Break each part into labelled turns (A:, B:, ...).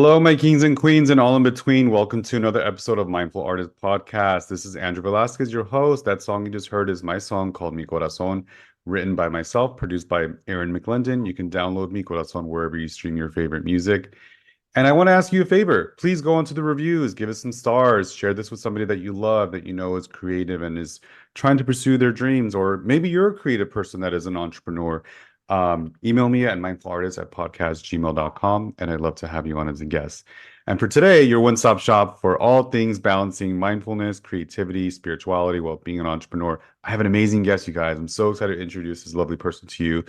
A: Hello, my kings and queens and all in between. Welcome to another episode of Mindful Artist Podcast. This is Andrew Velasquez, your host. That song you just heard is my song called Mi Corazón, written by myself, produced by Aaron McLendon. You can download Mi Corazón wherever you stream your favorite music. And I want to ask you a favor. Please go into the reviews, give us some stars, share this with somebody that you love, that you know is creative and is trying to pursue their dreams, or maybe you're a creative person that is an entrepreneur. Email me at mindfulartist@podcastgmail.com, and I'd love to have you on as a guest. And for today, your one-stop shop for all things balancing mindfulness, creativity, spirituality, while being an entrepreneur. I have an amazing guest, you guys. I'm so excited to introduce this lovely person to you.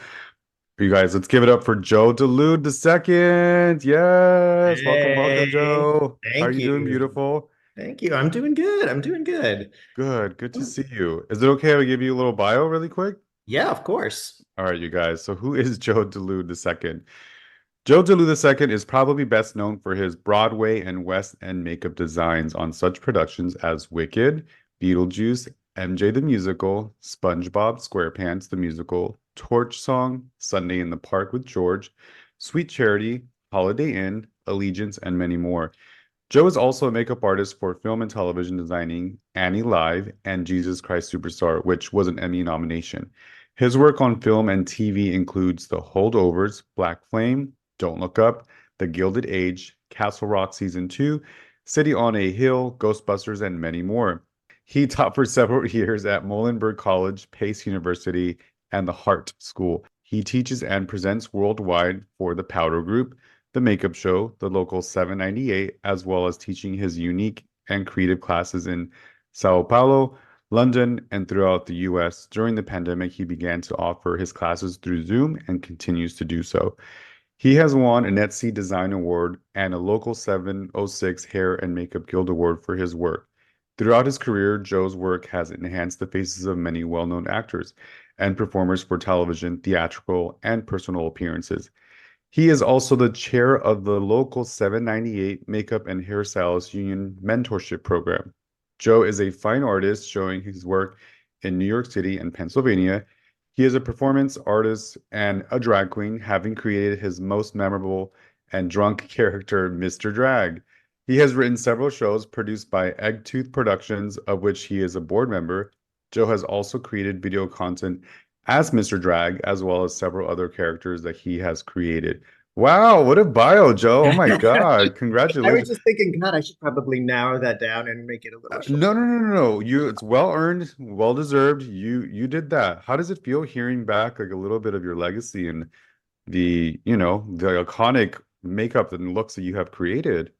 A: You guys, let's give it up for Joe Dulude the second. Yes, welcome,
B: Hey,
A: Joe. How are
B: thank
A: you doing,
B: you.
A: beautiful?
B: Thank you. I'm doing good. I'm doing good.
A: Good to see you. Is it okay if I give you a little bio really quick?
B: Yeah, of course.
A: All right, you guys. So who is Joe Dulude the second? Joe Dulude II is probably best known for his Broadway and West End makeup designs on such productions as Wicked, Beetlejuice, MJ the Musical, Spongebob SquarePants the Musical, Torch Song, Sunday in the Park with George, Sweet Charity, Holiday Inn, Allegiance, and many more. Joe is also a makeup artist for film and television designing Annie Live and Jesus Christ Superstar, which was an Emmy nomination. His work on film and TV includes The Holdovers, Black Flame, Don't Look Up, The Gilded Age, Castle Rock Season 2, City on a Hill, Ghostbusters, and many more. He taught for several years at Muhlenberg College, Pace University, and the Hartt School. He teaches and presents worldwide for the Powder Group, the Makeup Show, the local 798, as well as teaching his unique and creative classes in Sao Paulo, London, and throughout the US. During the pandemic, he began to offer his classes through Zoom and continues to do so. He has won a Etsy Design Award and a local 706 Hair and Makeup Guild Award for his work. Throughout his career, Joe's work has enhanced the faces of many well-known actors and performers for television, theatrical, and personal appearances. He is also the chair of the local 798 Makeup and Hairstylists Union Mentorship Program. Joe is a fine artist showing his work in New York City and Pennsylvania. He is a performance artist and a drag queen, having created his most memorable and drunk character, Mr. Drag. He has written several shows produced by Eggtooth Productions, of which he is a board member. Joe has also created video content as Mr. Drag, as well as several other characters that he has created. Wow, what a bio, Joe. Oh my God.
B: I was
A: Congratulations.
B: just thinking, God, I should probably narrow that down and make it a little
A: No,
B: shorter.
A: no, no, no, no. It's well earned, well deserved. You did that. How does it feel hearing back like a little bit of your legacy and the iconic makeup and looks that you have created?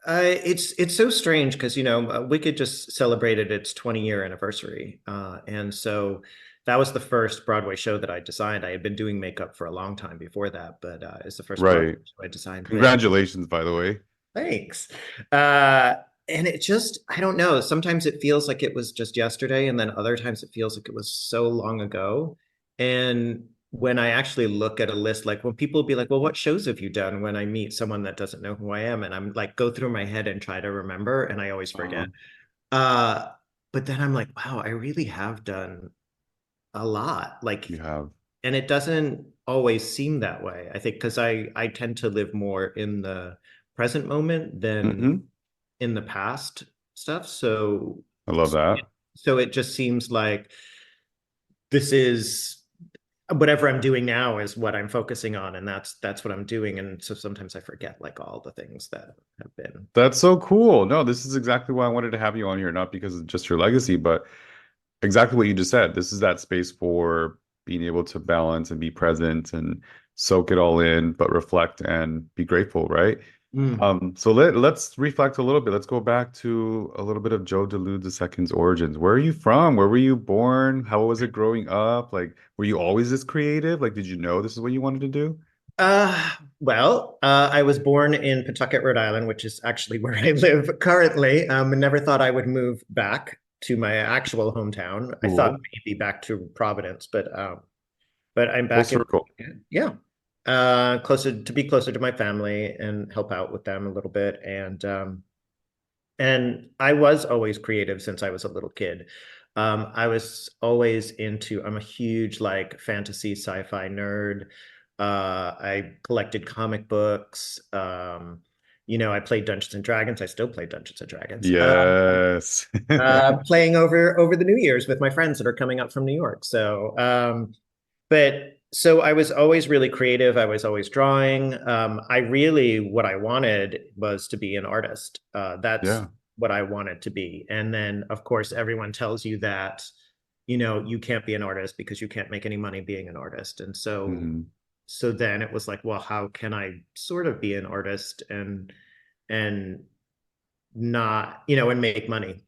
B: It's so strange because Wicked just celebrated its 20-year anniversary, and so that was the first Broadway show that I designed. I had been doing makeup for a long time before that, but it's the first Broadway
A: Right.
B: show I designed. But
A: Congratulations, by the way.
B: thanks. And it just, I don't know. Sometimes it feels like it was just yesterday, and then other times it feels like it was so long ago. And when I actually look at a list, like when people be like, well, what shows have you done? When I meet someone that doesn't know who I am, and I'm like, go through my head and try to remember, and I always
A: Uh,
B: forget. Uh, but then I'm like, wow, I really have done a lot.
A: you
B: Like,
A: have.
B: and it doesn't always seem that way. I think because I tend to live more in the present moment than
A: Hmm.
B: in the past stuff. So
A: I love that.
B: so it just seems like this is whatever I'm doing now is what I'm focusing on, and that's what I'm doing. And so sometimes I forget like all the things that have been.
A: That's so cool. No, this is exactly why I wanted to have you on here, not because of just your legacy, but exactly what you just said. This is that space for being able to balance and be present and soak it all in, but reflect and be grateful, right?
B: Mm.
A: So let's reflect a little bit. Let's go back to a little bit of Joe Dulude II's origins. Where are you from? Where were you born? How was it growing up? Like, were you always this creative? Like, did you know this is what you wanted to do?
B: I was born in Pawtucket, Rhode Island, which is actually where I live currently. And never thought I would move back to my actual hometown. I thought
A: Cool.
B: maybe back to Providence, but I'm
A: Full
B: back in,
A: circle.
B: yeah, closer to be closer to my family and help out with them a little bit. And I was always creative since I was a little kid. I was always into, I'm a huge like fantasy sci-fi nerd. I collected comic books. I played Dungeons and Dragons. I still play Dungeons and Dragons.
A: Yes.
B: Playing over the New Year's with my friends that are coming up from New York. So I was always really creative. I was always drawing. I really, what I wanted was to be an artist. That's
A: Yeah.
B: what I wanted to be. And then, of course, everyone tells you that, you can't be an artist because you can't make any money being an artist. And
A: Hmm.
B: so then it was like, well, how can I sort of be an artist and not, and make money?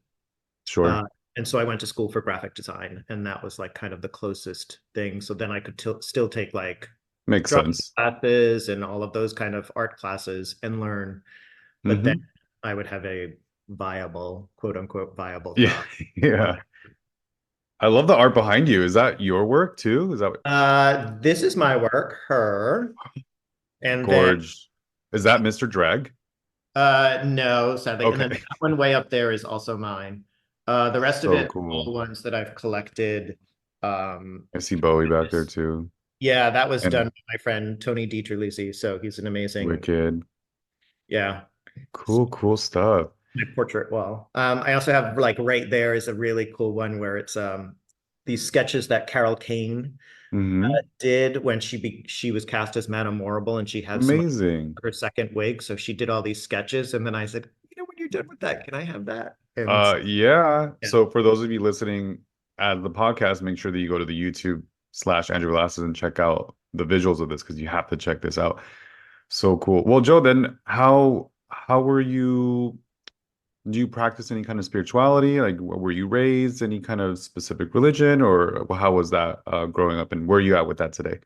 A: Sure.
B: Uh, and so I went to school for graphic design, and that was like kind of the closest thing. So then I could still take like
A: Makes
B: drawing
A: sense.
B: classes and all of those kind of art classes and learn, but then
A: Hmm.
B: I would have a viable, quote unquote, viable
A: Yeah.
B: job.
A: Yeah. I love the art behind you. Is that your work too? Is that
B: This is my work, her, and then
A: Gorge? Is that Mr. Drag?
B: no, sadly, and then
A: Okay.
B: that one way up there is also mine. The rest of
A: So
B: it, all the
A: cool.
B: ones that I've collected,
A: I see Bowie back there too.
B: yeah, that was done
A: And
B: by my friend Tony Dieterlisi. So he's an amazing,
A: Wicked.
B: yeah,
A: Cool, cool stuff.
B: my portrait wall. I also have like right there is a really cool one where it's these sketches that Carol Kane
A: Hmm.
B: did when she was cast as Madame Morrible, and she had some of
A: Amazing.
B: her second wig. So she did all these sketches, and then I said, when you're done with that, can I have that? And
A: Yeah.
B: yeah.
A: So for those of you listening at the podcast, make sure that you go to the YouTube/Andrew Glasses and check out the visuals of this because you have to check this out. So cool. Well, Joe, then how were you? Do you practice any kind of spirituality? Like, were you raised any kind of specific religion, or how was that growing up, and where are you at with that today?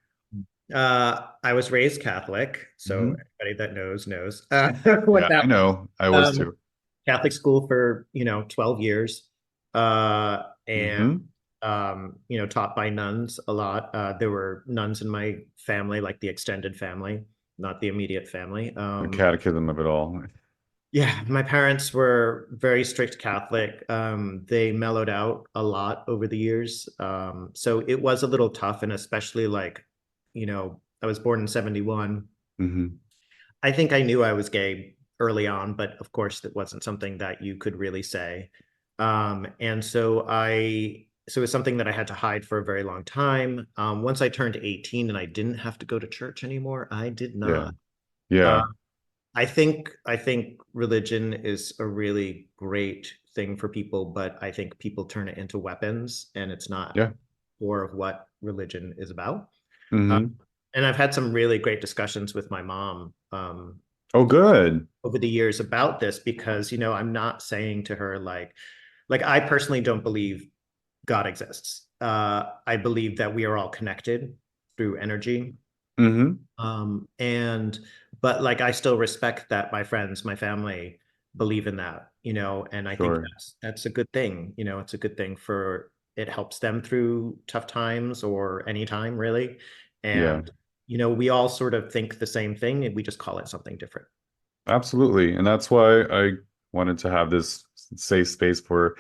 B: I was raised Catholic, so
A: Hmm.
B: anybody that knows what
A: Yeah,
B: that
A: I
B: was.
A: know. I was
B: Um,
A: too.
B: Catholic school for 12 years, and
A: Hmm.
B: taught by nuns a lot. There were nuns in my family, like the extended family, not the immediate family.
A: The catechism of it all.
B: Yeah, my parents were very strict Catholic. They mellowed out a lot over the years. So it was a little tough, and especially like, I was born in 71.
A: Hmm.
B: I think I knew I was gay early on, but of course that wasn't something that you could really say. And so it was something that I had to hide for a very long time. Once I turned 18 and I didn't have to go to church anymore, I did
A: Yeah.
B: not. Uh,
A: Yeah.
B: I think religion is a really great thing for people, but I think people turn it into weapons, and it's not
A: Yeah.
B: core of what religion is about. Uh,
A: Hmm.
B: and I've had some really great discussions with my mom
A: Oh, good.
B: over the years about this because I'm not saying to her like I personally don't believe God exists. I believe that we are all connected through energy.
A: Hmm.
B: And but like I still respect that my friends, my family believe in that, and I think
A: Sure.
B: that's a good thing. It's a good thing for it helps them through tough times or any time really.
A: Yeah.
B: And we all sort of think the same thing and we just call it something different.
A: Absolutely. And that's why I wanted to have this safe space for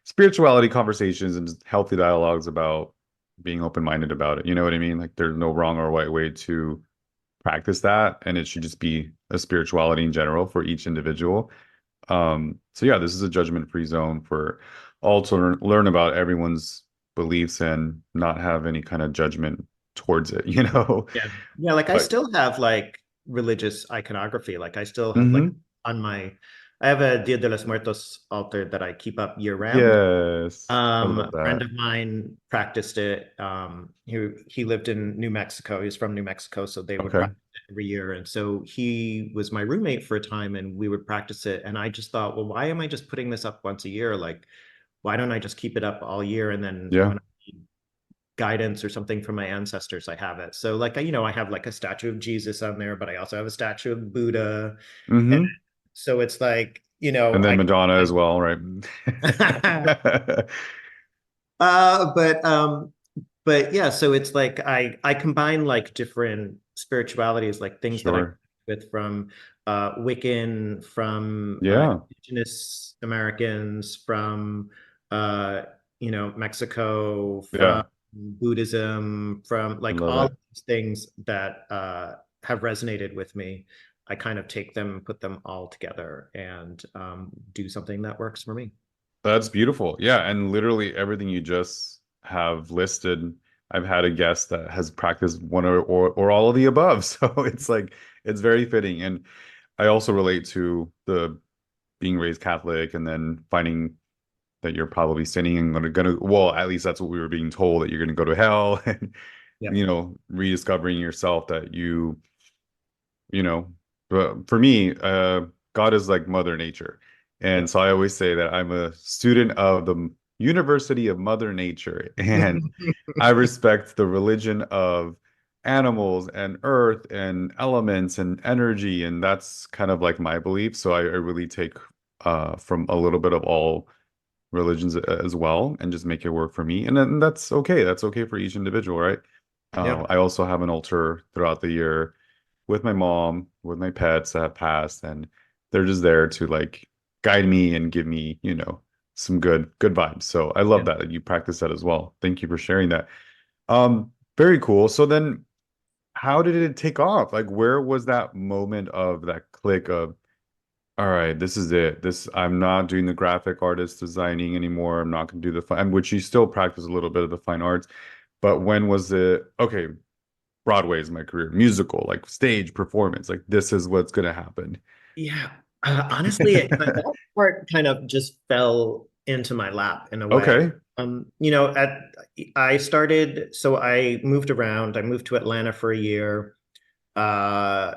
A: spirituality conversations and just healthy dialogues about being open-minded about it. You know what I mean? Like there's no wrong or right way to practice that, and it should just be a spirituality in general for each individual. So yeah, this is a judgment-free zone for all to learn about everyone's beliefs and not have any kind of judgment towards it, you know?
B: Yeah. Yeah, like I
A: But
B: still have like religious iconography. Like I still have like
A: mhm.
B: on my I have a Dia de los Muertos altar that I keep up year round.
A: Yes, I love
B: A friend
A: that.
B: of mine practiced it. He lived in New Mexico. He's from New Mexico, so they would
A: Okay.
B: practice it every year. And so he was my roommate for a time, and we would practice it. And I just thought, well, why am I just putting this up once a year? Like, why don't I just keep it up all year? And then
A: Yeah.
B: when I need guidance or something from my ancestors, I have it. So like, I have like a statue of Jesus on there, but I also have a statue of Buddha. And
A: Hmm.
B: so it's like,
A: And then
B: I
A: Madonna as well, right?
B: uh, but um, but yeah, so it's like I combine like different spiritualities, like things that I
A: Sure.
B: with from Wiccan, from
A: Yeah.
B: Indigenous Americans, from Mexico, from
A: Yeah.
B: Buddhism, from
A: I
B: like
A: love
B: all of
A: it.
B: these things that have resonated with me. I kind of take them, put them all together, and do something that works for me.
A: That's beautiful. Yeah, and literally everything you just have listed, I've had a guest that has practiced one or all of the above. So it's like it's very fitting. And I also relate to the being raised Catholic and then finding that you're probably sinning and gonna well, at least that's what we were being told that you're gonna go to hell and
B: Yeah.
A: rediscovering yourself that you know, but for me, God is like Mother Nature. And
B: Yeah.
A: so I always say that I'm a student of the University of Mother Nature. And I respect the religion of animals and earth and elements and energy. And that's kind of like my belief. So I really take from a little bit of all religions as well and just make it work for me. And then that's okay. That's okay for each individual, right?
B: Yeah.
A: I also have an altar throughout the year with my mom, with my pets that have passed, and they're just there to like guide me and give me, some good vibes. So I love
B: Yeah.
A: that you practice that as well. Thank you for sharing that. Very cool. So then how did it take off? Like where was that moment of that click of, all right, this is it. This I'm not doing the graphic artist designing anymore. I'm not gonna do the fine, which you still practice a little bit of the fine arts. But when was it, okay, Broadway is my career, musical, like stage performance, like this is what's gonna happen.
B: Yeah. Honestly, that part kind of just fell into my lap in a way.
A: Okay,
B: You know, I started, so I moved around. I moved to Atlanta for a year. Uh,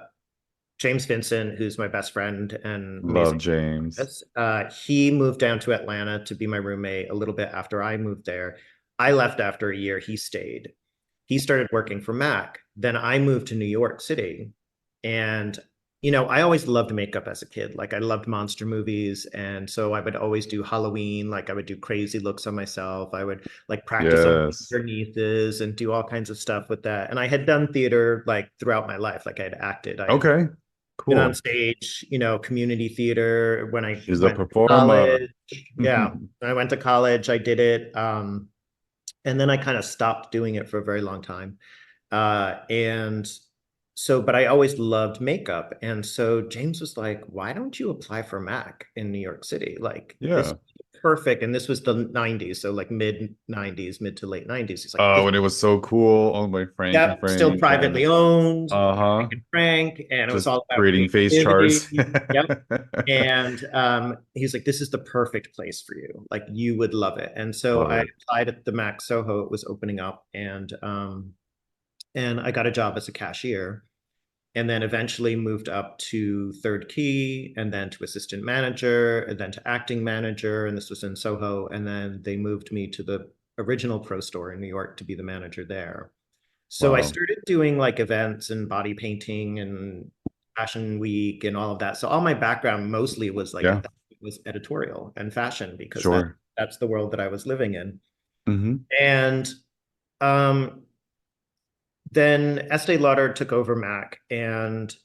B: James Vincent, who's my best friend and
A: love
B: amazing
A: James.
B: artist, he moved down to Atlanta to be my roommate a little bit after I moved there. I left after a year. He stayed. He started working for Mac. Then I moved to New York City. And, I always loved makeup as a kid. Like I loved monster movies. And so I would always do Halloween. Like I would do crazy looks on myself. I would like practice on
A: Yes.
B: their nieces and do all kinds of stuff with that. And I had done theater like throughout my life. Like I had acted. I had
A: Okay,
B: been on
A: cool.
B: stage, community theater when I
A: She's a
B: went to
A: performer.
B: college. Yeah. When I went to college, I did it. And then I kind of stopped doing it for a very long time. And so, but I always loved makeup. And so James was like, why don't you apply for Mac in New York City? Like this
A: Yeah.
B: is perfect. And this was the 90s. So like mid 90s, mid to late 90s. He's like, this,
A: Oh, and it was so cool. Owned by Frank and
B: yep, still
A: Frank
B: privately
A: and
B: owned,
A: uh-huh.
B: Frank and Frank. And it was
A: Just
B: all about
A: creating face charts.
B: creativity. Yep. And he's like, this is the perfect place for you. Like you would love it. And so
A: Love
B: I
A: it.
B: applied at the Mac Soho. It was opening up, and I got a job as a cashier, and then eventually moved up to third key, and then to assistant manager, and then to acting manager. And this was in Soho. And then they moved me to the original Pro Store in New York to be the manager there. So I
A: Wow.
B: started doing like events and body painting and fashion week and all of that. So all my background mostly was like
A: Yeah,
B: at that was editorial and fashion because
A: sure.
B: that's the world that I was living in.
A: Hmm.
B: And um, then Estee Lauder took over Mac, and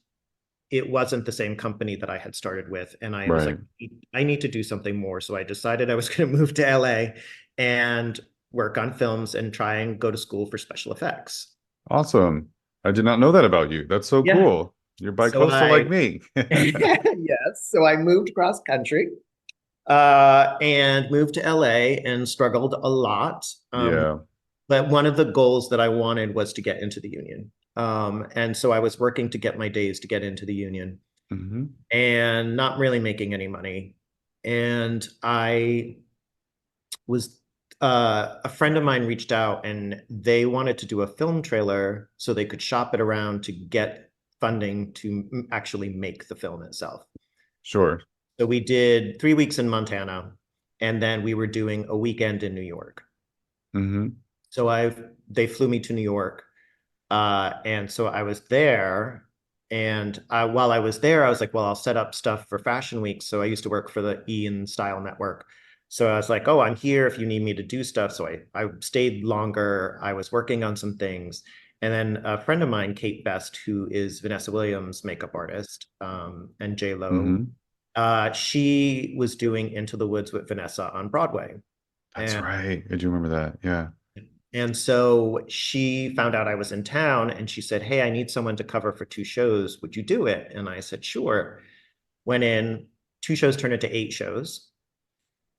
B: it wasn't the same company that I had started with. And I was like,
A: Right.
B: I need to do something more. So I decided I was going to move to LA and work on films and try and go to school for special effects.
A: Awesome. I did not know that about you. That's so
B: Yeah.
A: cool. You're
B: So
A: bi-coastal like
B: I,
A: me.
B: yes. So I moved cross country and moved to LA and struggled a lot.
A: Yeah.
B: But one of the goals that I wanted was to get into the union. And so I was working to get my days to get into the union
A: Hmm.
B: and not really making any money. And I was a friend of mine reached out and they wanted to do a film trailer so they could shop it around to get funding to actually make the film itself.
A: Sure.
B: So we did 3 weeks in Montana, and then we were doing a weekend in New York.
A: Hmm.
B: So they flew me to New York. And so I was there. And while I was there, I was like, well, I'll set up stuff for Fashion Week. So I used to work for the Ian Style Network. So I was like, oh, I'm here if you need me to do stuff. So I stayed longer. I was working on some things. And then a friend of mine, Kate Best, who is Vanessa Williams' makeup artist, and J Lo,
A: Hmm.
B: she was doing Into the Woods with Vanessa on Broadway.
A: That's
B: And
A: right. I do remember that. Yeah.
B: And so she found out I was in town and she said, "Hey, I need someone to cover for 2 shows. Would you do it?" And I said, "Sure." Went in, 2 shows turned into 8 shows.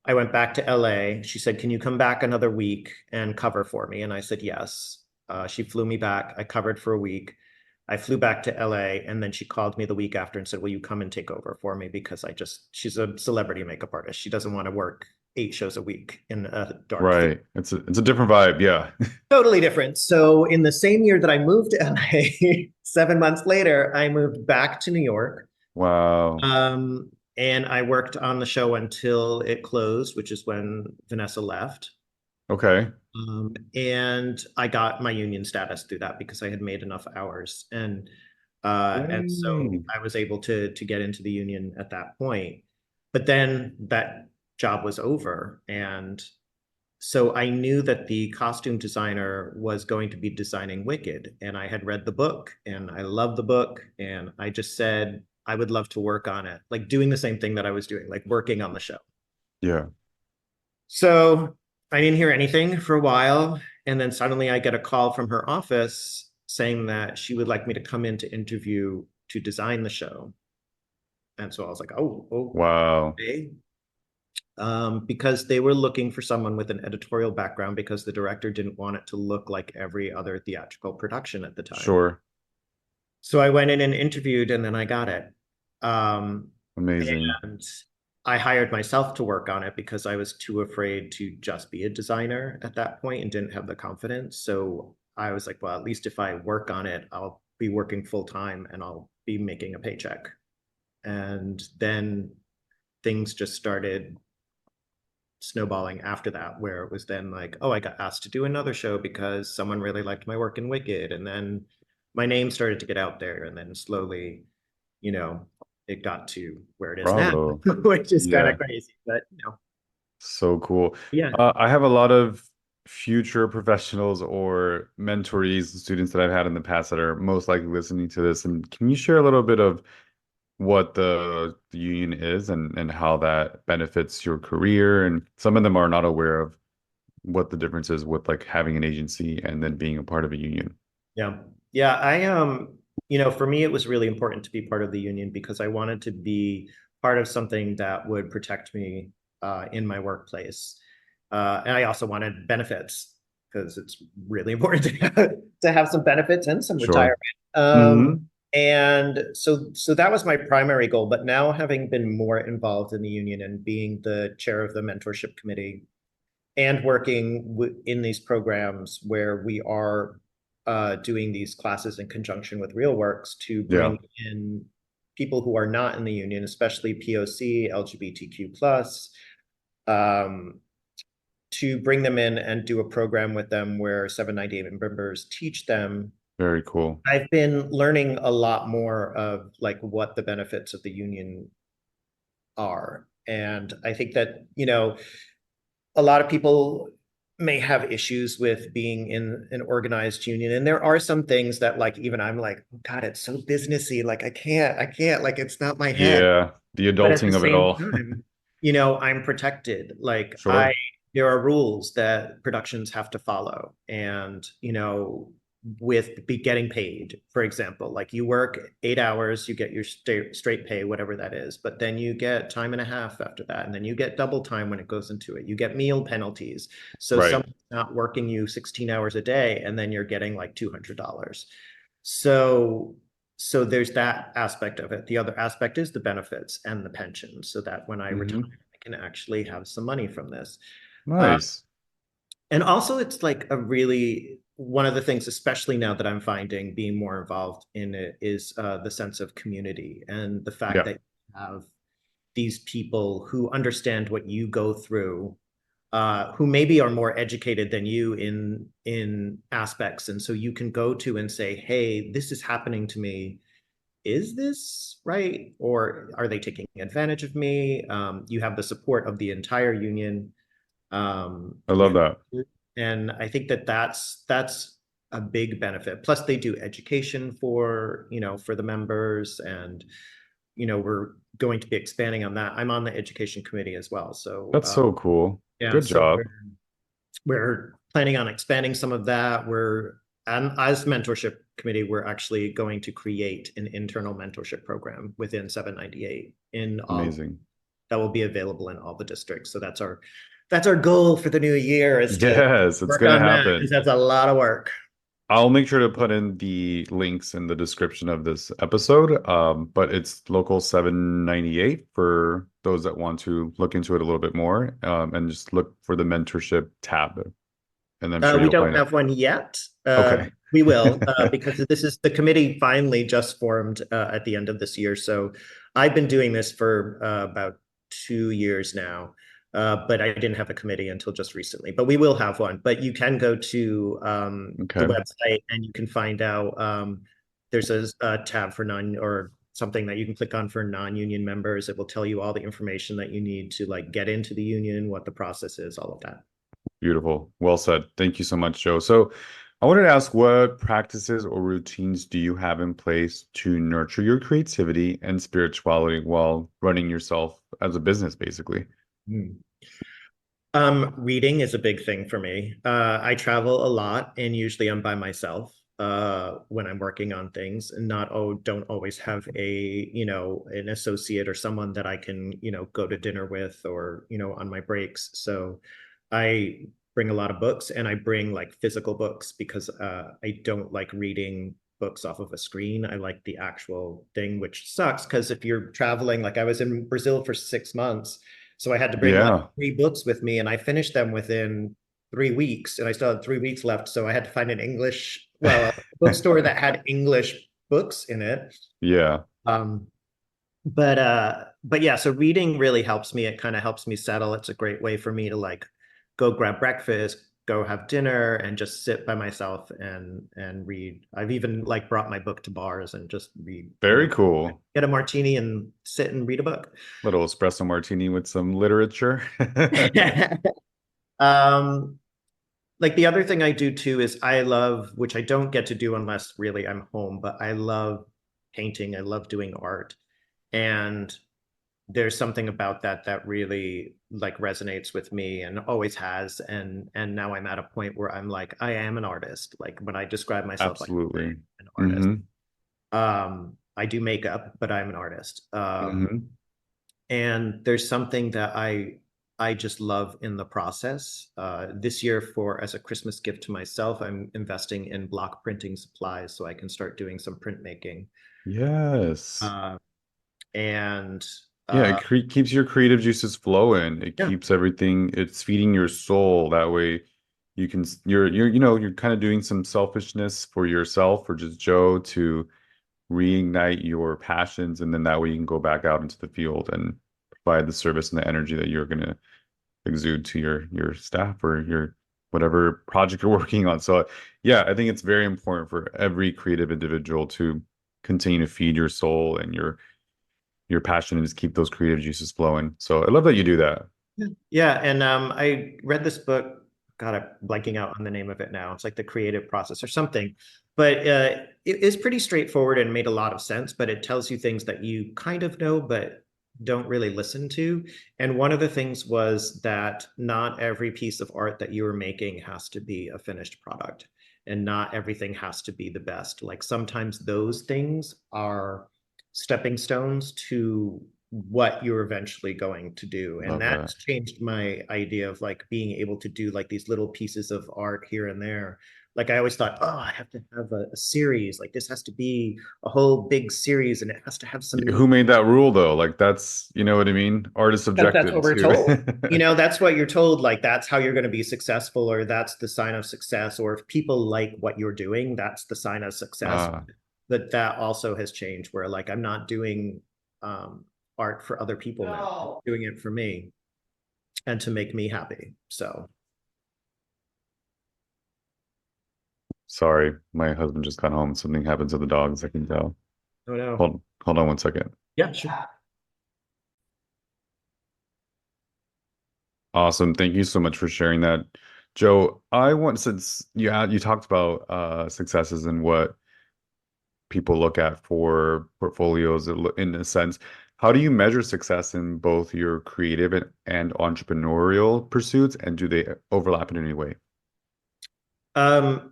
B: I went back to LA. She said, "Can you come back another week and cover for me?" And I said, "Yes." She flew me back. I covered for a week. I flew back to LA and then she called me the week after and said, "Will you come and take over for me?" Because she's a celebrity makeup artist. She doesn't want to work 8 shows a week in a dark theater.
A: Right. It's a different vibe. Yeah.
B: Totally different. So in the same year that I moved to LA, 7 months later, I moved back to New York.
A: Wow.
B: And I worked on the show until it closed, which is when Vanessa left.
A: Okay.
B: And I got my union status through that because I had made enough hours. And so
A: Yay.
B: I was able to get into the union at that point. But then that job was over. And so I knew that the costume designer was going to be designing Wicked. And I had read the book and I loved the book. And I just said, I would love to work on it, like doing the same thing that I was doing, like working on the show.
A: Yeah.
B: So I didn't hear anything for a while. And then suddenly I get a call from her office saying that she would like me to come in to interview to design the show. And so I was like, oh,
A: Wow.
B: okay. Because they were looking for someone with an editorial background because the director didn't want it to look like every other theatrical production at the time.
A: Sure.
B: So I went in and interviewed and then I got it. Um,
A: Amazing.
B: and I hired myself to work on it because I was too afraid to just be a designer at that point and didn't have the confidence. So I was like, well, at least if I work on it, I'll be working full time and I'll be making a paycheck. And then things just started snowballing after that, where it was then like, oh, I got asked to do another show because someone really liked my work in Wicked. And then my name started to get out there. And then slowly, you know, it got to where it is now,
A: Bravo.
B: which is kind of
A: Yeah.
B: crazy. But,
A: So cool.
B: yeah,
A: I have a lot of future professionals or mentorees, students that I've had in the past that are most likely listening to this. And can you share a little bit of what the union is and how that benefits your career? And some of them are not aware of what the difference is with like having an agency and then being a part of a union.
B: yeah, yeah. For me, it was really important to be part of the union because I wanted to be part of something that would protect me in my workplace. And I also wanted benefits because it's really important to have some benefits and some
A: Sure.
B: retirement. Um,
A: Hmm.
B: and so that was my primary goal. But now, having been more involved in the union and being the chair of the mentorship committee and working in these programs where we are doing these classes in conjunction with RealWorks to
A: Yeah,
B: bring in people who are not in the union, especially POC, LGBTQ plus, um, to bring them in and do a program with them where 798 members teach them.
A: very cool.
B: I've been learning a lot more of like what the benefits of the union are. And I think that, a lot of people may have issues with being in an organized union. And there are some things that like, even I'm like, oh God, it's so businessy. Like I can't, like, it's not my head.
A: Yeah, the
B: But at the
A: adulting of it
B: same
A: all.
B: time, I'm protected. Like
A: Sure.
B: there are rules that productions have to follow. And, with be getting paid, for example, like you work 8 hours, you get your straight pay, whatever that is, but then you get time and a half after that. And then you get double time when it goes into it. You get meal penalties. So
A: Right.
B: someone's not working you 16 hours a day, and then you're getting like $200. So so there's that aspect of it. The other aspect is the benefits and the pension, so that when I retire,
A: Hmm.
B: I can actually have some money from this. Uh,
A: Nice.
B: and also, it's like a really one of the things, especially now that I'm finding being more involved in it, is the sense of community and the fact
A: Yeah,
B: that you have these people who understand what you go through, who maybe are more educated than you in aspects, and so you can go to and say, "Hey, this is happening to me. Is this right, or are they taking advantage of me?" You have the support of the entire union.
A: I love
B: You
A: that.
B: and I think that that's a big benefit. Plus, they do education for the members, and we're going to be expanding on that. I'm on the education committee as well, so
A: That's so cool.
B: yeah,
A: Good
B: so
A: job.
B: we're planning on expanding some of that. As mentorship committee, we're actually going to create an internal mentorship program within 798
A: Amazing.
B: that will be available in all the districts. So that's our goal for the new year, is to
A: Yes, it's
B: work
A: gonna
B: on that, because
A: happen.
B: that's a lot of work.
A: I'll make sure to put in the links in the description of this episode. But it's local 798 for those that want to look into it a little bit more. And just look for the mentorship tab, and I'm sure
B: We
A: you'll
B: don't
A: find it.
B: have one yet.
A: Okay.
B: We will, because this is the committee finally just formed at the end of this year. So I've been doing this for about 2 years now, but I didn't have a committee until just recently. But we will have one. But you can go to the
A: Okay.
B: website and you can find out. There's a tab for or something that you can click on for non-union members. It will tell you all the information that you need to like get into the union, what the process is, all of that.
A: Beautiful. Well said. Thank you so much, Joe. So I wanted to ask, what practices or routines do you have in place to nurture your creativity and spirituality while running yourself as a business, basically?
B: Hmm. Reading is a big thing for me. I travel a lot, and usually I'm by myself when I'm working on things, and don't always have an associate or someone that I can, go to dinner with, or, on my breaks. So I bring a lot of books, and I bring like physical books, because I don't like reading books off of a screen. I like the actual thing, which sucks because if you're traveling, like I was in Brazil for 6 months. So I had to bring like
A: Yeah.
B: 3 books with me, and I finished them within 3 weeks, and I still had 3 weeks left. So I had to find a bookstore that had English books in it.
A: Yeah.
B: Um, but yeah, so reading really helps me. It kind of helps me settle. It's a great way for me to like go grab breakfast, go have dinner, and just sit by myself and read. I've even like brought my book to bars and just read,
A: Very cool.
B: get a martini and sit and read a book.
A: Little espresso martini with some literature.
B: Um, like the other thing I do too is I love, which I don't get to do unless really I'm home, but I love painting. I love doing art. And there's something about that that really like resonates with me and always has. And now I'm at a point where I'm like, I am an artist. Like when I describe myself, like
A: Absolutely.
B: an artist.
A: Hmm.
B: I do makeup, but I'm an artist.
A: Hmm.
B: And there's something that I just love in the process. This year, for as a Christmas gift to myself, I'm investing in block printing supplies so I can start doing some printmaking.
A: Yes.
B: Uh, and
A: Yeah,
B: uh,
A: keeps your creative juices flowing. It
B: yeah,
A: keeps everything, it's feeding your soul. That way you can, you're kind of doing some selfishness for yourself or just Joe to reignite your passions. And then that way you can go back out into the field and provide the service and the energy that you're going to exude to your staff or your whatever project you're working on. So yeah, I think it's very important for every creative individual to continue to feed your soul and your passion and just keep those creative juices flowing. So I love that you do that.
B: yeah. And I read this book. God, I'm blanking out on the name of it now. It's like the creative process or something. But it is pretty straightforward and made a lot of sense. But it tells you things that you kind of know, but don't really listen to. And one of the things was that not every piece of art that you are making has to be a finished product, and not everything has to be the best. Like sometimes those things are stepping stones to what you're eventually going to do. And
A: Love that.
B: that's changed my idea of like being able to do like these little pieces of art here and there. Like I always thought, oh, I have to have a series. Like this has to be a whole big series, and it has to have some
A: Who
B: meaning.
A: made that rule though? Like that's, you know what I mean? Art is
B: That's
A: subjective
B: what we're
A: too.
B: told. That's what you're told. Like that's how you're going to be successful, or that's the sign of success. Or if people like what you're doing, that's the sign of success.
A: Ah,
B: But that also has changed, where like I'm not doing art for other people now. I'm doing it for me and to make me happy. So,
A: sorry, my husband just got home. Something happened to the dogs, I can tell.
B: oh no.
A: Hold on one second.
B: Yeah, sure.
A: Awesome. Thank you so much for sharing that. Joe, I want since you talked about successes and what people look at for portfolios in a sense. How do you measure success in both your creative and entrepreneurial pursuits, and do they overlap in any way?
B: Um,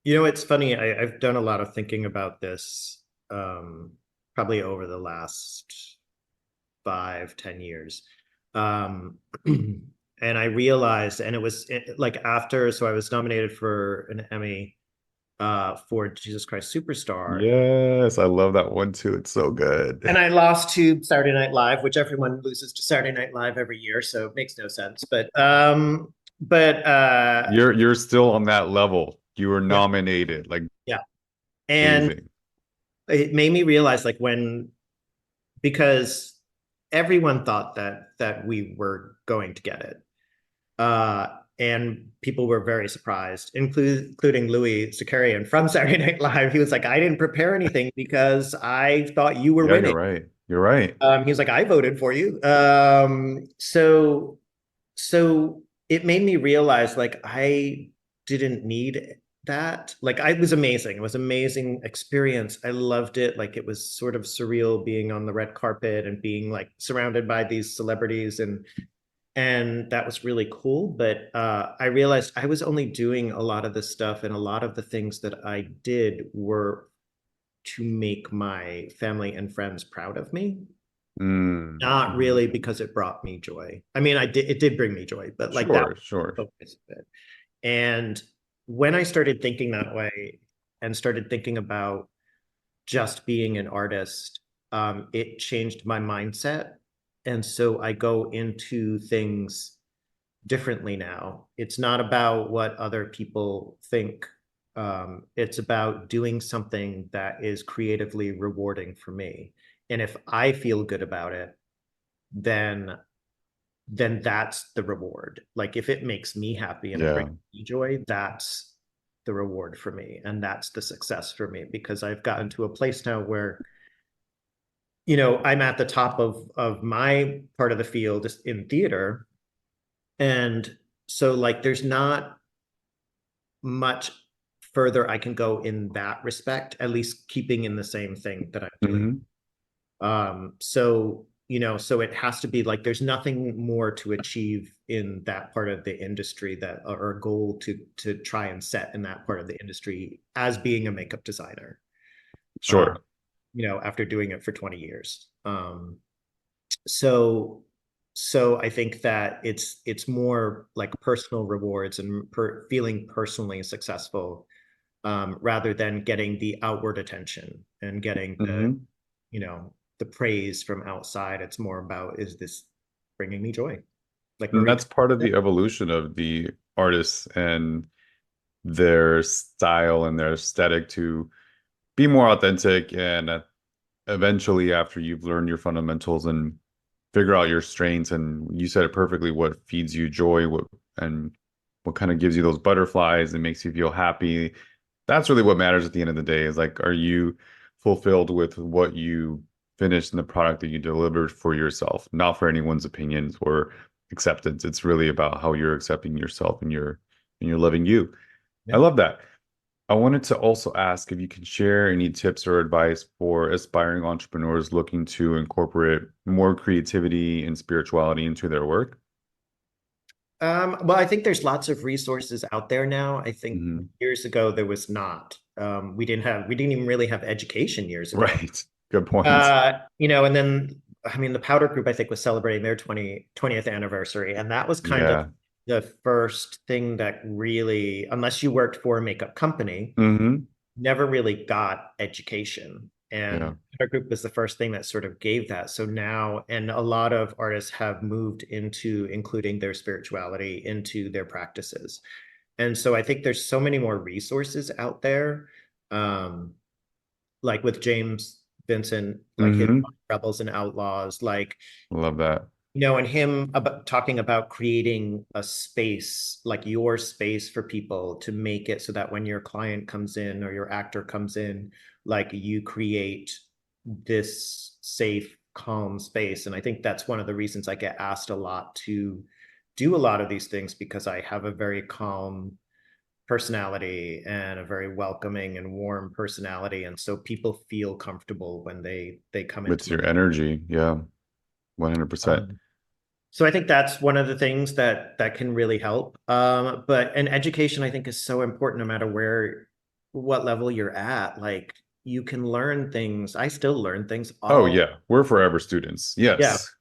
B: it's funny. I've done a lot of thinking about this, probably over the last 5, 10 years. Um, and I realized, and it was like after, so I was nominated for an Emmy for Jesus Christ Superstar.
A: Yes, I love that one too. It's so good.
B: And I lost to Saturday Night Live, which everyone loses to Saturday Night Live every year, so it makes no sense. But
A: You're still on that level. You were
B: yeah,
A: nominated. Like
B: yeah. And
A: amazing.
B: it made me realize like when because everyone thought that we were going to get it. And people were very surprised, including Louis Zakarian from Saturday Night Live. He was like, I didn't prepare anything because I thought you were
A: Yeah, you're
B: winning.
A: right. You're right.
B: He was like, I voted for you. So it made me realize like I didn't need that. Like I was amazing. It was an amazing experience. I loved it. Like it was sort of surreal being on the red carpet and being like surrounded by these celebrities and that was really cool. But I realized I was only doing a lot of this stuff, and a lot of the things that I did were to make my family and friends proud of me,
A: Mm.
B: not
A: Mhm.
B: really because it brought me joy. I mean, it did bring me joy, but like that
A: Sure,
B: was
A: sure.
B: the focus of it. And when I started thinking that way and started thinking about just being an artist, it changed my mindset. And so I go into things differently now. It's not about what other people think. It's about doing something that is creatively rewarding for me. And if I feel good about it, then that's the reward. Like if it makes me happy and it
A: Yeah.
B: brings me joy, that's the reward for me. And that's the success for me because I've gotten to a place now where, I'm at the top of my part of the field in theater. And so like there's not much further I can go in that respect, at least keeping in the same thing that I'm doing.
A: Hmm.
B: So it has to be like there's nothing more to achieve in that part of the industry that or a goal to try and set in that part of the industry as being a makeup designer.
A: Sure.
B: After doing it for 20 years. So so I think that it's more like personal rewards and feeling personally successful, rather than getting the outward attention and getting
A: Hmm.
B: the praise from outside. It's more about, is this bringing me joy? Like
A: And
B: Marie.
A: that's part of the evolution of the artists and their style and their aesthetic to be more authentic. And eventually, after you've learned your fundamentals and figure out your strengths, and you said it perfectly, what feeds you joy, and what kind of gives you those butterflies and makes you feel happy. That's really what matters at the end of the day is like, are you fulfilled with what you finished in the product that you delivered for yourself, not for anyone's opinions or acceptance. It's really about how you're accepting yourself and you're loving you. I
B: Yeah.
A: love that. I wanted to also ask if you can share any tips or advice for aspiring entrepreneurs looking to incorporate more creativity and spirituality into their work.
B: Well, I think there's lots of resources out there now. I think
A: Hmm.
B: years ago there was not. We didn't even really have education years ago.
A: Right. Good point.
B: And then I mean the Powder Group I think was celebrating their 20th anniversary, and that was kind of
A: Yeah.
B: the first thing that really, unless you worked for a makeup company,
A: Hmm.
B: never really got education.
A: Yeah.
B: And our group was the first thing that sort of gave that. So now, and a lot of artists have moved into including their spirituality into their practices. And so I think there's so many more resources out there. Um, like with James Vincent, like his
A: Hmm.
B: Rebels and Outlaws, like
A: Love that.
B: and him about talking about creating a space, like your space for people to make it so that when your client comes in or your actor comes in, like you create this safe, calm space. And I think that's one of the reasons I get asked a lot to do a lot of these things, because I have a very calm personality and a very welcoming and warm personality. And so people feel comfortable when they come
A: With
B: into my
A: your energy. Yeah. 100%.
B: um, So I think that's one of the things that can really help. But education, I think, is so important no matter what level you're at. Like you can learn things. I still learn things
A: Oh
B: all.
A: yeah, we're forever students.
B: Yeah.
A: Yes.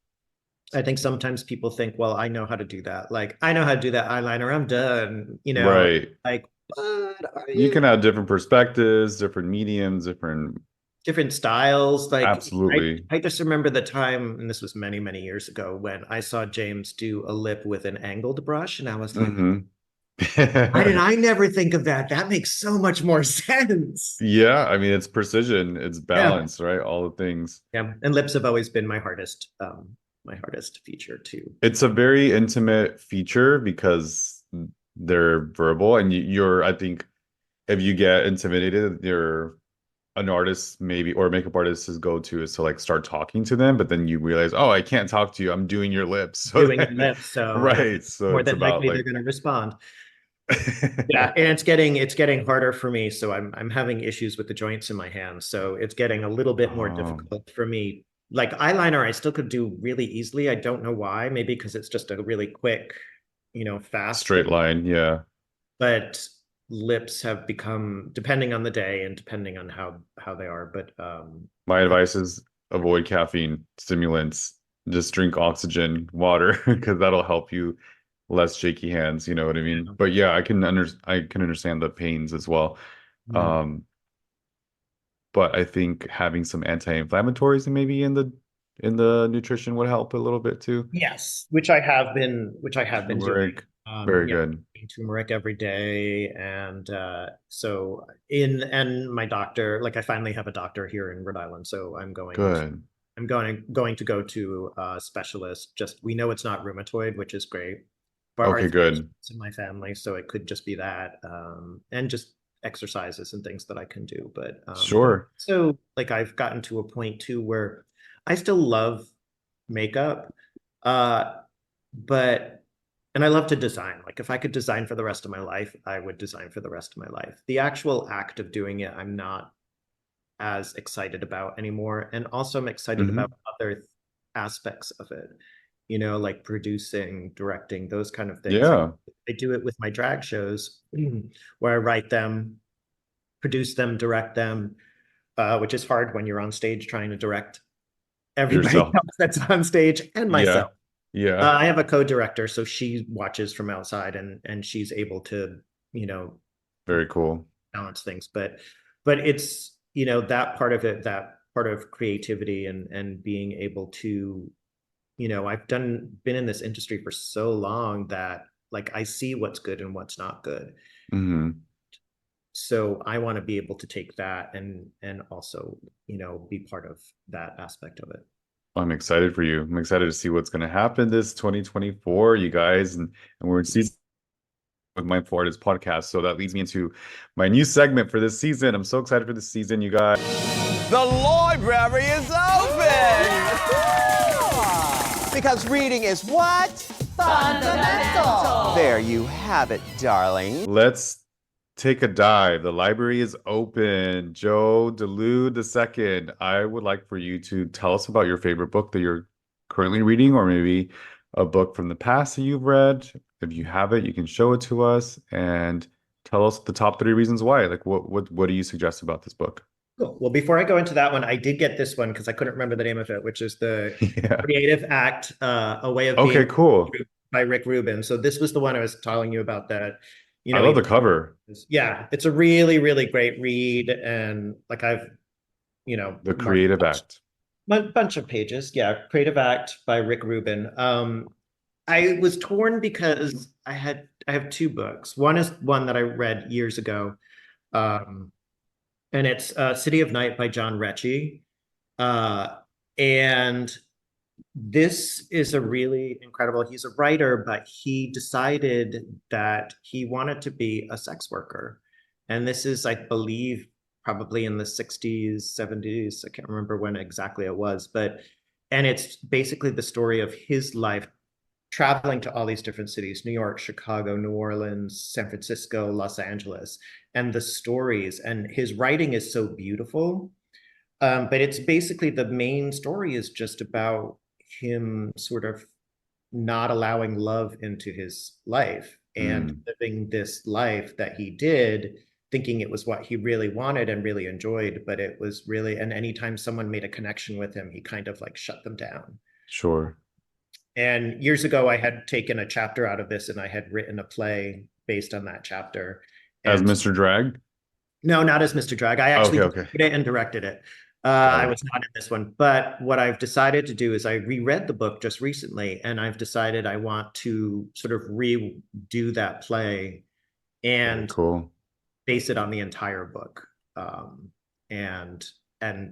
B: I think sometimes people think, well, I know how to do that. Like I know how to do that eyeliner. I'm done.
A: Right.
B: Like, what are
A: You
B: you?
A: can have different perspectives, different mediums, different
B: Different styles. Like
A: absolutely.
B: I just remember the time, and this was many, many years ago, when I saw James do a lip with an angled brush, and I was like,
A: Hmm.
B: why did I never think of that? That makes so much more sense.
A: Yeah, I mean it's precision, it's
B: Yeah.
A: balance, right? All the things.
B: Yeah. And lips have always been my hardest feature too.
A: It's a very intimate feature because they're verbal and you're, I think if you get intimidated, you're an artist maybe or a makeup artist's go-to is to like start talking to them, but then you realize, oh, I can't talk to you. I'm doing your lips. So
B: Doing your
A: then,
B: lips, so
A: right. So
B: more
A: it's
B: than
A: about
B: likely they're
A: like
B: going to respond. Yeah, and it's getting harder for me. So I'm having issues with the joints in my hands. So it's getting a little bit more
A: um,
B: difficult for me. Like eyeliner, I still could do really easily. I don't know why. Maybe because it's just a really quick, fast
A: straight
B: thing.
A: line. Yeah.
B: But lips have become, depending on the day and depending on how they are. But
A: My
B: yeah,
A: advice is avoid caffeine, stimulants, just drink oxygen, water, because that'll help you less shaky hands, you know what I mean? But yeah, I can understand the pains as well.
B: mm.
A: Um, but I think having some anti-inflammatories maybe in the nutrition would help a little bit too.
B: Yes, which I have been doing.
A: Turmeric, very
B: Yeah,
A: good.
B: eating turmeric every day, and so in and my doctor, like I finally have a doctor here in Rhode Island, so
A: Good.
B: I'm going to go to a specialist. Just we know it's not rheumatoid, which is great. But
A: Okay,
B: arthritis
A: good.
B: in my family, so it could just be that, and just exercises and things that I can do. But
A: Sure.
B: so like I've gotten to a point too where I still love makeup. Uh, but and I love to design. Like if I could design for the rest of my life, I would design for the rest of my life. The actual act of doing it, I'm not as excited about anymore. And also I'm excited about
A: Hmm.
B: other aspects of it, like producing, directing, those kind of things. Like
A: Yeah.
B: I do it with my drag shows where I write them, produce them, direct them, which is hard when you're on stage trying to direct everybody
A: Yourself.
B: else that's on stage and myself.
A: Yeah. Yeah.
B: I have a co-director, so she watches from outside and she's able to, you know,
A: Very cool.
B: balance things. But it's, that part of it, that part of creativity and being able to, I've been in this industry for so long that like I see what's good and what's not good.
A: Hmm.
B: So I want to be able to take that and also, be part of that aspect of it.
A: I'm excited for you. I'm excited to see what's going to happen this 2024, you guys. And we're in season with Mindful Artist podcast. So that leads me into my new segment for this season. I'm so excited for this season, you guys.
C: The library is open! Because reading is what?
D: Fundamental.
C: There you have it, darling.
A: Let's take a dive. The library is open. Joe Dulude II, I would like for you to tell us about your favorite book that you're currently reading, or maybe a book from the past that you've read. If you have it, you can show it to us and tell us the top three reasons why. Like what do you suggest about this book?
B: Cool. Well, before I go into that one, I did get this one because I couldn't remember the name of it, which is the
A: Yeah.
B: Creative Act, A Way of
A: Okay,
B: Being
A: cool.
B: by Rick Rubin. So this was the one I was telling you about that,
A: I love the cover.
B: yeah, it's a really, really great read. And like I've,
A: The
B: marked
A: Creative Act.
B: a bunch of pages. Yeah. Creative Act by Rick Rubin. I was torn because I have two books. One is one that I read years ago. Um, and it's City of Night by John Recchi. Uh, and this is a really incredible, he's a writer, but he decided that he wanted to be a sex worker. And this is, I believe, probably in the 60s, 70s. I can't remember when exactly it was, and it's basically the story of his life traveling to all these different cities: New York, Chicago, New Orleans, San Francisco, Los Angeles, and the stories. And his writing is so beautiful. But it's basically the main story is just about him sort of not allowing love into his life and
A: Mm,
B: living this life that he did, thinking it was what he really wanted and really enjoyed, but it was really, and anytime someone made a connection with him, he kind of like shut them down.
A: sure.
B: And years ago, I had taken a chapter out of this and I had written a play based on that chapter.
A: As
B: And
A: Mr. Drag?
B: no, not as Mr. Drag. I actually
A: Okay, okay.
B: produced it and directed it.
A: Got
B: I
A: it.
B: was not in this one. But what I've decided to do is I reread the book just recently, and I've decided I want to sort of redo that play
A: Very
B: and
A: cool.
B: base it on the entire book, and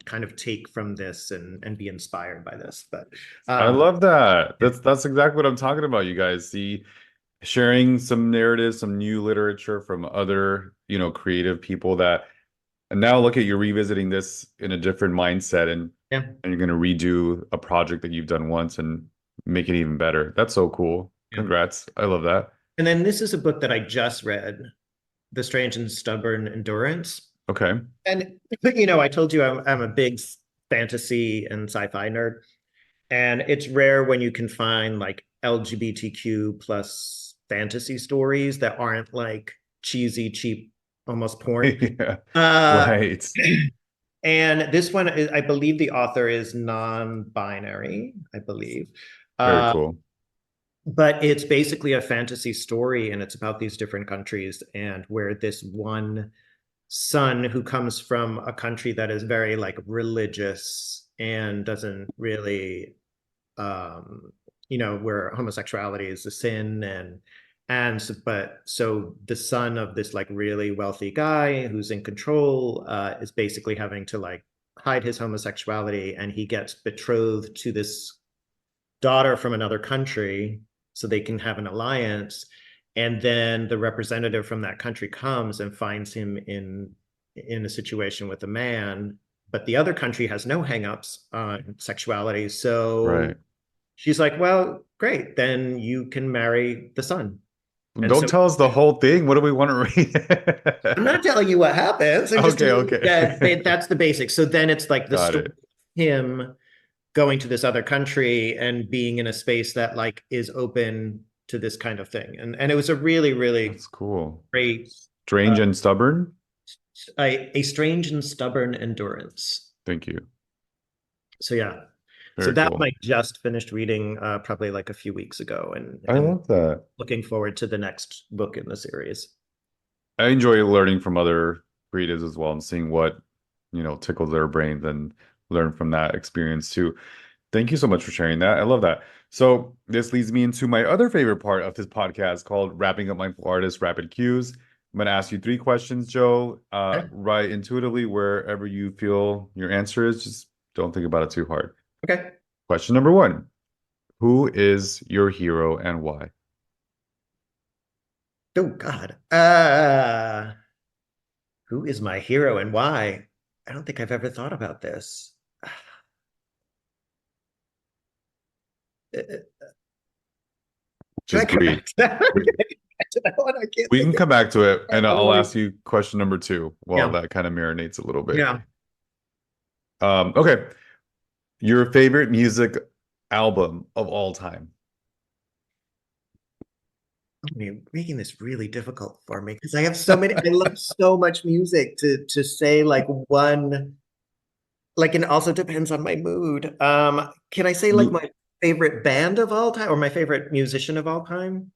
B: kind of take from this and be inspired by this. But
A: I love that. That's exactly what I'm talking about, you guys. See, sharing some narratives, some new literature from other, creative people that and now look at you revisiting this in a different mindset
B: yeah.
A: and you're going to redo a project that you've done once and make it even better. That's so cool.
B: Yeah.
A: Congrats. I love that.
B: And then this is a book that I just read, The Strange and Stubborn Endurance.
A: Okay.
B: And I told you I'm a big fantasy and sci-fi nerd, and it's rare when you can find like LGBTQ plus fantasy stories that aren't like cheesy, cheap, almost porn.
A: Yeah.
B: Uh,
A: Right.
B: and this one, I believe the author is non-binary, I believe.
A: Very
B: Uh,
A: cool.
B: but it's basically a fantasy story, and it's about these different countries and where this one son who comes from a country that is very like religious and doesn't really where homosexuality is a sin, but the son of this like really wealthy guy who's in control is basically having to like hide his homosexuality, and he gets betrothed to this daughter from another country so they can have an alliance. And then the representative from that country comes and finds him in a situation with a man, but the other country has no hangups on sexuality. So
A: Right.
B: she's like, well, great, then you can marry the son. And
A: Don't
B: so
A: tell us the whole thing. What do we want to
B: I'm
A: read?
B: not telling you what happens. I'm just
A: Okay,
B: telling you
A: okay.
B: that that's the basics. So then it's like the
A: Got
B: story
A: it.
B: of him going to this other country and being in a space that like is open to this kind of thing. And it was a really, really
A: That's cool.
B: great,
A: Strange and stubborn?
B: a strange and stubborn endurance.
A: Thank you.
B: So yeah. So
A: Very
B: that one
A: cool.
B: I just finished reading probably like a few weeks ago,
A: I
B: and
A: love that.
B: looking forward to the next book in the series.
A: I enjoy learning from other creatives as well and seeing what, tickles their brains and learn from that experience too. Thank you so much for sharing that. I love that. So this leads me into my other favorite part of this podcast called Wrapping Up Mindful Artist Rapid Cues. I'm going to ask you 3 questions, Joe.
B: Okay.
A: Write intuitively wherever you feel your answer is. Just don't think about it too hard.
B: Okay.
A: Question number 1. Who is your hero and why?
B: Oh God. Who is my hero and why? I don't think I've ever thought about this. Can I
A: Just
B: come
A: breathe.
B: back to that? Can I come back to that one? I can't
A: We
B: think
A: can
B: of
A: come back to it, and I'll
B: it.
A: ask you question number 2 while
B: Yeah.
A: that kind of marinates a little bit.
B: Yeah.
A: Okay. Your favorite music album of all time?
B: You're making this really difficult for me because I have so many. I love so much music to say like one. Like, and it also depends on my mood. Can I say like
A: You,
B: my favorite band of all time or my favorite musician of all time?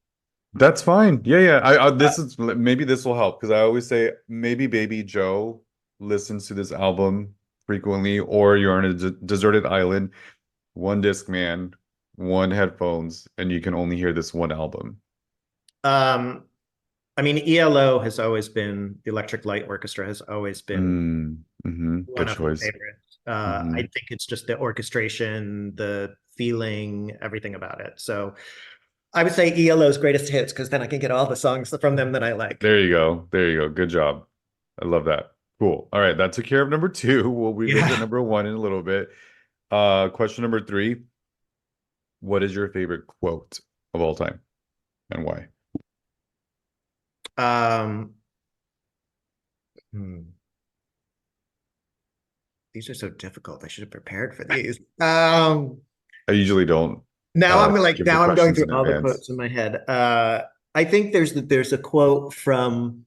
A: that's fine. Yeah, yeah.
B: Uh,
A: This is maybe this will help because I always say maybe Baby Joe listens to this album frequently, or you're on a deserted island, one disc man, one headphones, and you can only hear this one album.
B: um, I mean, ELO has always been, the Electric Light Orchestra has always been
A: Good
B: one of my
A: choice.
B: favorites.
A: Hmm
B: I think it's just the orchestration, the feeling, everything about it. So I would say ELO's greatest hits because then I can get all the songs from them that I like.
A: There you go. There you go. Good job. I love that. Cool. All right, that took care of number 2. We'll revisit
B: Yeah.
A: number 1 in a little bit. Question number 3. What is your favorite quote of all time and why?
B: Um, hmm. These are so difficult. I should have prepared for these.
A: I usually don't. Give the
B: now I'm going
A: questions
B: through
A: in
B: all the
A: advance.
B: quotes in my head. I think there's a quote from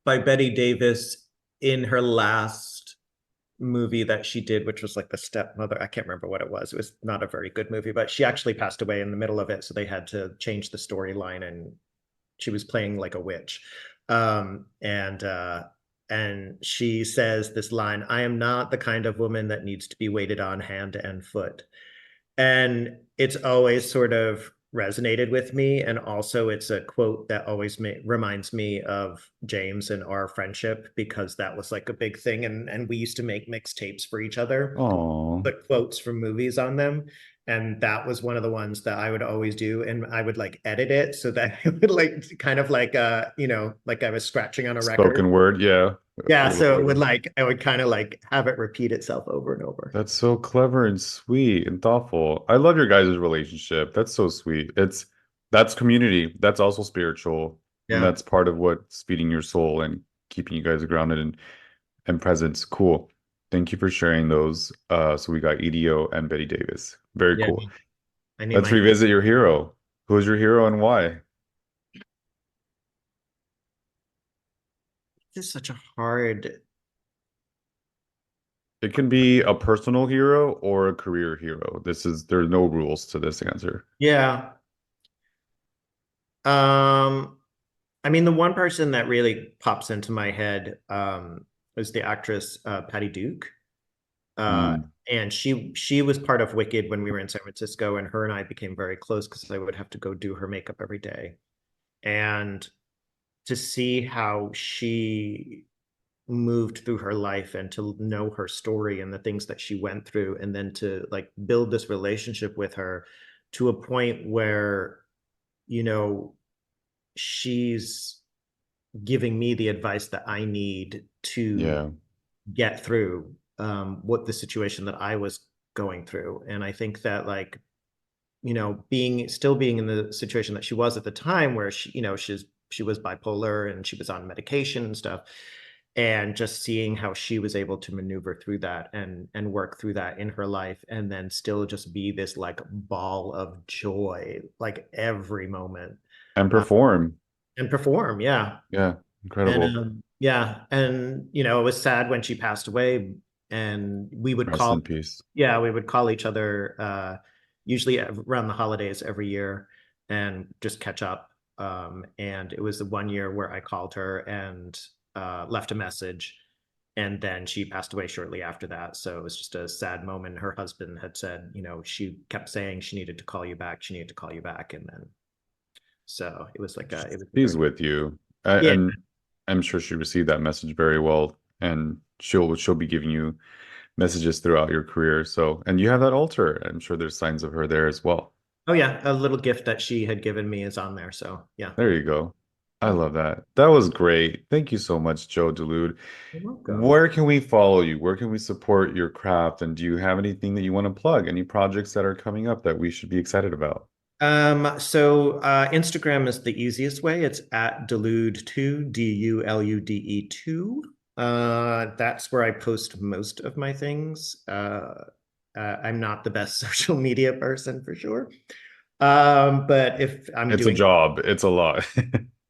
B: by Betty Davis in her last movie that she did, which was like The Stepmother. I can't remember what it was. It was not a very good movie, but she actually passed away in the middle of it, so they had to change the storyline, and she was playing like a witch. Um, and uh, and she says this line, "I am not the kind of woman that needs to be waited on hand and foot." And it's always sort of resonated with me. And also, it's a quote that always reminds me of James and our friendship, because that was like a big thing. And we used to make mixtapes for each other,
A: Oh,
B: put quotes from movies on them. And that was one of the ones that I would always do. And I would like edit it so that it would like kind of like, like I was scratching on a record.
A: spoken word, yeah. A
B: Yeah.
A: little
B: So it would
A: bit.
B: like, I would kind of like have it repeat itself over and over.
A: That's so clever and sweet and thoughtful. I love your guys' relationship. That's so sweet. That's community. That's also spiritual. And
B: Yeah.
A: that's part of what's feeding your soul and keeping you guys grounded and present. Cool. Thank you for sharing those. So we got EDO and Betty Davis. Very
B: Yeah.
A: cool.
B: I need
A: Let's
B: my
A: revisit your hero. Who's your hero and why?
B: This is such a hard.
A: It can be a personal hero or a career hero. There's no rules to this answer.
B: Yeah. Um, I mean, the one person that really pops into my head is the actress Patty Duke. Uh,
A: Mm,
B: and she was part of Wicked when we were in San Francisco, and her and I became very close because I would have to go do her makeup every day. And to see how she moved through her life and to know her story and the things that she went through, and then to like build this relationship with her to a point where, you know, she's giving me the advice that I need to
A: yeah.
B: get through what the situation that I was going through. And I think that like, being in the situation that she was at the time, where she was bipolar and she was on medication and stuff, and just seeing how she was able to maneuver through that and work through that in her life, and then still just be this like ball of joy like every moment,
A: And
B: uh,
A: perform.
B: and perform. Yeah.
A: Yeah.
B: And
A: Incredible.
B: yeah, and it was sad when she passed away, and
A: Rest in peace.
B: we would call each other usually around the holidays every year and just catch up. And it was the one year where I called her and left a message, and then she passed away shortly after that. So it was just a sad moment. Her husband had said, she kept saying she needed to call you back, she needed to call you back, and then so it was like it was a
A: She's
B: very,
A: with you.
B: yeah.
A: And I'm sure she received that message very well. And she'll be giving you messages throughout your career. So, and you have that altar. I'm sure there's signs of her there as well.
B: Oh yeah, a little gift that she had given me is on there. So yeah.
A: There you go. I
B: Yeah.
A: love that. That was great. Thank you so much, Joe Dulude.
B: You're welcome.
A: Where can we follow you? Where can we support your craft? And do you have anything that you want to plug? Any projects that are coming up that we should be excited about?
B: So Instagram is the easiest way. It's at Dulude2, Dulude2. That's where I post most of my things. I'm not the best social media person for sure. But if I'm
A: It's a
B: doing
A: job. It's a lot.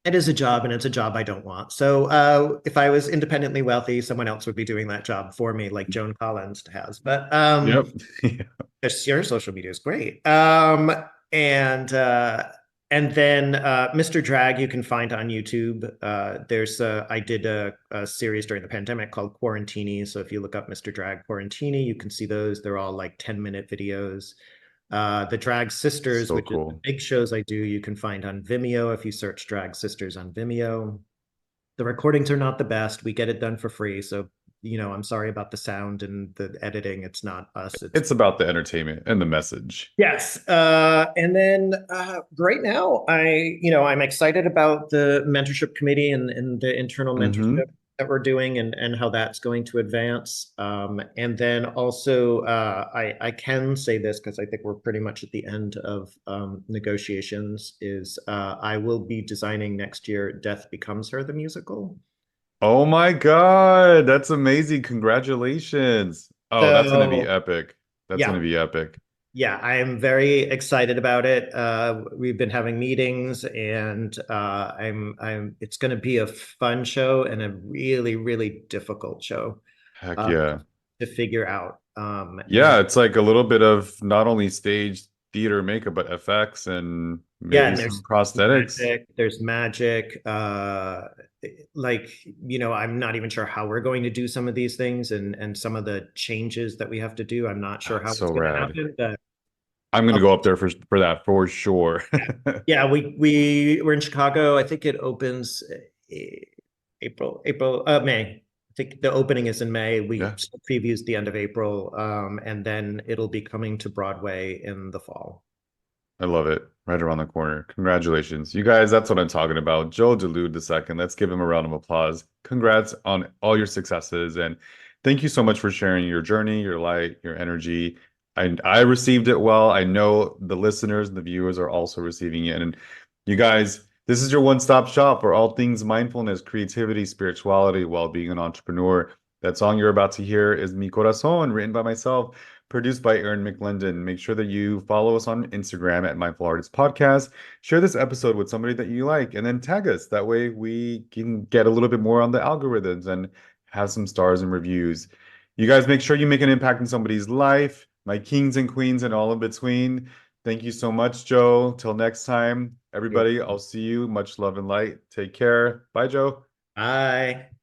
B: it is a job, and it's a job I don't want. So if I was independently wealthy, someone else would be doing that job for me, like Joan Collins has. But
A: Yep.
B: your social media is great. And and then Mr. Drag you can find on YouTube. I did a series during the pandemic called Quarantini. So if you look up Mr. Drag Quarantini, you can see those. They're all like 10-minute videos. The Drag Sisters,
A: So
B: which is the
A: cool.
B: big shows I do, you can find on Vimeo if you search Drag Sisters on Vimeo. The recordings are not the best. We get it done for free. So, I'm sorry about the sound and the editing. It's not us.
A: It's about the entertainment and the message.
B: Yes. And then right now, I'm excited about the mentorship committee and the internal mentorship
A: Hmm.
B: that we're doing, and how that's going to advance. And then also, I can say this because I think we're pretty much at the end of negotiations, is I will be designing next year Death Becomes Her, the musical.
A: Oh my God, that's amazing. Congratulations. Oh, that's gonna be
B: So
A: epic. That's
B: yeah,
A: gonna be epic.
B: Yeah, I am very excited about it. We've been having meetings, and it's going to be a fun show and a really, really difficult show
A: Heck
B: uh,
A: yeah.
B: to figure out.
A: Yeah, it's like a little bit of not only stage theater makeup, but effects and
B: Yeah,
A: maybe
B: and
A: some prosthetics.
B: there's magic. Like, I'm not even sure how we're going to do some of these things, and some of the changes that we have to do. I'm not sure how
A: That's
B: it's
A: so
B: going to
A: rad.
B: happen, but
A: I'm gonna
B: I'll
A: go up there for that for sure.
B: yeah, we're in Chicago. I think it opens eh, May. I think the opening is in May. We
A: Yeah,
B: previews the end of April, and then it'll be coming to Broadway in the fall.
A: I love it. Right around the corner. Congratulations. You guys, that's what I'm talking about. Joe Dulude the second. Let's give him a round of applause. Congrats on all your successes. And thank you so much for sharing your journey, your light, your energy. I received it well. I know the listeners and the viewers are also receiving it. And you guys, this is your one-stop shop for all things mindfulness, creativity, spirituality, while being an entrepreneur. That song you're about to hear is Mi Corazón, written by myself, produced by Aaron McLendon. Make sure that you follow us on Instagram at Mindful Artist Podcast. Share this episode with somebody that you like, and then tag us. That way we can get a little bit more on the algorithms and have some stars and reviews. You guys make sure you make an impact in somebody's life, my kings and queens and all in between. Thank you so much, Joe. Till next time,
B: You're
A: everybody, I'll see you. Much love and light. Take care. Bye, Joe.
B: Bye.